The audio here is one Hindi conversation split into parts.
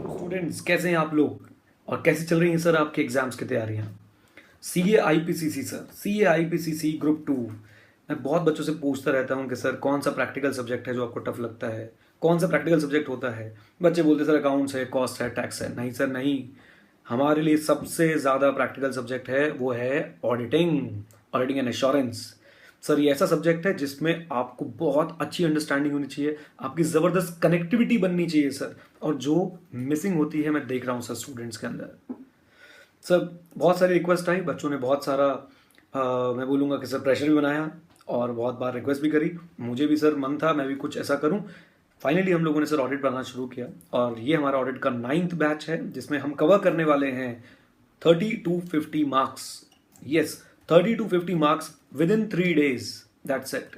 स्टूडेंट्स कैसे हैं आप लोग और कैसे चल रही हैं सर आपके एग्जाम्स की तैयारियां। C A I P C C sir, C A I P C C group 2। मैं बहुत बच्चों से पूछता रहता हूं कि सर कौन सा प्रैक्टिकल सब्जेक्ट है जो आपको टफ लगता है, कौन सा प्रैक्टिकल सब्जेक्ट होता है। बच्चे बोलते सर अकाउंट्स है, कॉस्ट है, टैक्स है। नहीं सर नहीं, हमारे लिए सबसे ज़्यादा प्रैक्टिकल सब्जेक्ट है वो है auditing, auditing and assurance. Sir ये ऐसा सब्जेक्ट है जिसमें आपको बहुत अच्छी अंडरस्टैंडिंग होनी चाहिए, आपकी ज़बरदस्त कनेक्टिविटी बननी चाहिए सर। और जो मिसिंग होती है मैं देख रहा हूँ सर स्टूडेंट्स के अंदर। सर बहुत सारी रिक्वेस्ट आई, बच्चों ने बहुत सारा मैं बोलूँगा कि सर प्रेशर भी बनाया और बहुत बार रिक्वेस्ट भी करी। मुझे भी सर मन था मैं भी कुछ ऐसा करूँ। फाइनली हम लोगों ने सर ऑडिट बनाना शुरू किया और ये हमारा ऑडिट का 9th बैच है जिसमें हम कवर करने वाले हैं 30 to 50 marks. Yes, 30 to 50 marks with in 3 days, that's it.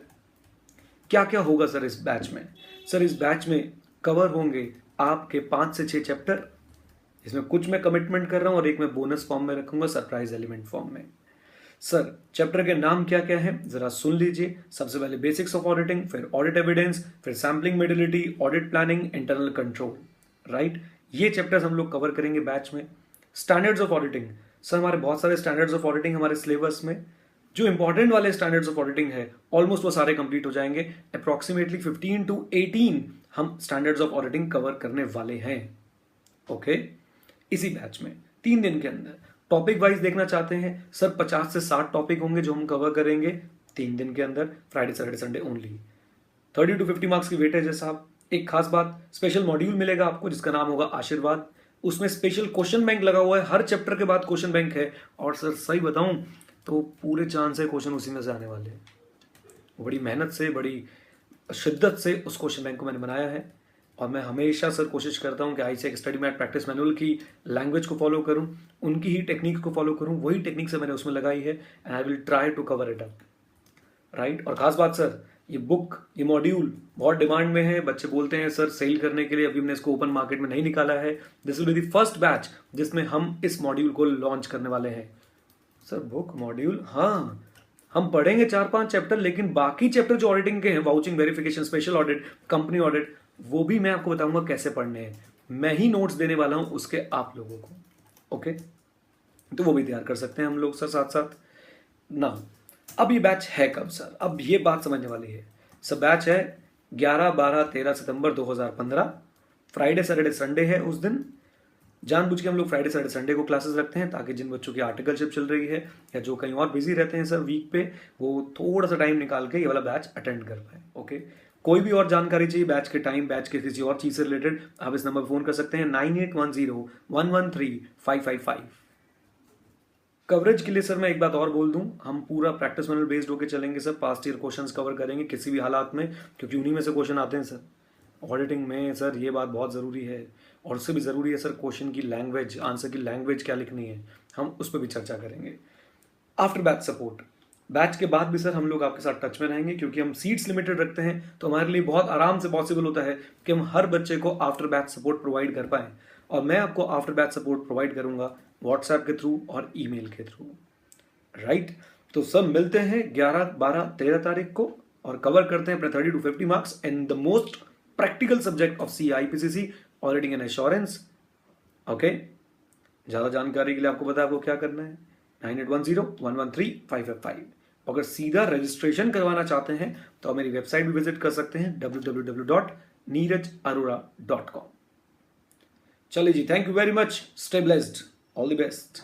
क्या क्या होगा सर इस बैच में? सर इस बैच में कवर होंगे आपके 5 से 6 चैप्टर। इसमें कुछ मैं कमिटमेंट कर रहा हूं और एक मैं बोनस फॉर्म में रखूंगा, सरप्राइज एलिमेंट फॉर्म में। सर चैप्टर के नाम क्या क्या है जरा सुन लीजिए। सबसे पहले बेसिक्स ऑफ ऑडिटिंग, फिर ऑडिट एविडेंस, फिर sampling materiality, audit planning, internal control. Right, ये चैप्टर्स हम लोग कवर करेंगे बैच में। स्टैंडर्ड्स ऑफ ऑडिटिंग, सर हमारे बहुत सारे स्टैंडर्ड्स ऑफ ऑडिटिंग हमारे सिलेबस में, जो इंपॉर्टेंट वाले स्टैंडर्ड्स ऑफ ऑडिटिंग है ऑलमोस्ट वो सारे कंप्लीट हो जाएंगे। अप्रॉक्सीमेटली 15 to 18 हम स्टैंडर्ड्स ऑफ ऑडिटिंग कवर करने वाले हैं। ओके, इसी बैच में 3 दिन के अंदर। टॉपिक वाइज देखना चाहते हैं सर, 50 से 60 टॉपिक होंगे जो हम कवर करेंगे 3 दिन के अंदर, Friday Saturday Sunday only. 30 to 50 marks की वेटेज है साहब। एक खास बात, स्पेशल मॉड्यूल मिलेगा आपको जिसका नाम होगा आशीर्वाद। उसमें स्पेशल क्वेश्चन बैंक लगा हुआ है, हर चैप्टर के बाद क्वेश्चन बैंक है। और सर सही बताऊं तो पूरे चांस है क्वेश्चन उसी में से आने वाले हैं। बड़ी मेहनत से, बड़ी शिद्दत से उस क्वेश्चन बैंक को मैंने बनाया है और मैं हमेशा सर कोशिश करता हूं कि आईसीएक स्टडी मैट प्रैक्टिस मैनुअल की लैंग्वेज को फॉलो करूं, उनकी ही टेक्निक को फॉलो करूं। वही टेक्निक से मैंने उसमें लगाई है and I will try to cover it up. Right, और खास बात सर, ये बुक, ये मॉड्यूल बहुत डिमांड में है। बच्चे बोलते हैं सर सेल करने के लिए अभी हमने इसको ओपन मार्केट में नहीं निकाला है। This will be the first batch जिसमें हम इस मॉड्यूल को लॉन्च करने वाले हैं। सर बुक मॉड्यूल, हाँ हम पढ़ेंगे 4-5 चैप्टर, लेकिन बाकी चैप्टर जो ऑडिटिंग के हैं, vouching, verification, special audit, company audit, वो भी मैं आपको बताऊंगा कैसे पढ़ने हैं। मैं ही नोट्स देने वाला हूं उसके आप लोगों को। ओके, तो वो भी तैयार कर सकते हैं हम लोग सर साथ साथ ना। अब ये बैच है कब सर? अब ये बात समझने वाली है सर। बैच है 11, 12, 13 सितंबर 2015, फ्राइडे सैटरडे संडे है उस दिन। जानबूझ के हम लोग फ्राइडे सैटरडे संडे को क्लासेस रखते हैं ताकि जिन बच्चों की आर्टिकलशिप चल रही है या जो कहीं और बिजी रहते हैं सर वीक पे, वो थोड़ा सा टाइम निकाल के ये वाला बैच अटेंड कर पाए। ओके, कोई भी और जानकारी चाहिए बैच के टाइम, बैच के किसी और चीज से रिलेटेड, आप इस नंबर पर फोन कर सकते हैं 9810113555। कवरेज के लिए सर मैं एक बात और बोल दूं, हम पूरा प्रैक्टिस मैनुअल बेस्ड होकर चलेंगे sir. Past year questions cover करेंगे किसी भी हालात में, क्योंकि उन्हीं में से क्वेश्चन आते हैं सर ऑडिटिंग में। सर ये बात बहुत ज़रूरी है और उससे भी ज़रूरी है सर क्वेश्चन की लैंग्वेज, आंसर की लैंग्वेज क्या लिखनी है, हम उस पर भी चर्चा करेंगे। आफ्टर बैच सपोर्ट, बैच के बाद भी सर हम लोग आपके साथ टच में रहेंगे, क्योंकि हम सीट्स लिमिटेड रखते हैं तो हमारे लिए बहुत आराम से पॉसिबल होता है कि हम हर बच्चे को आफ्टर बैच सपोर्ट प्रोवाइड कर पाएँ। और मैं आपको आफ्टर बैच सपोर्ट प्रोवाइड करूंगा व्हाट्सएप के थ्रू और ईमेल के थ्रू। राइट, तो सब मिलते हैं 11, 12, 13 तारीख को और कवर करते हैं अपने 30 to 50 marks in the most practical subject of CIPCC, auditing and assurance. Okay, ज़्यादा जानकारी के लिए आपको पता है आपको क्या करना है, 9810113555। अगर सीधा रजिस्ट्रेशन करवाना चाहते हैं तो आप मेरी वेबसाइट भी विजिट कर सकते हैं www.neerajarora.com। चलिए जी, thank you very much, stay blessed, all the best.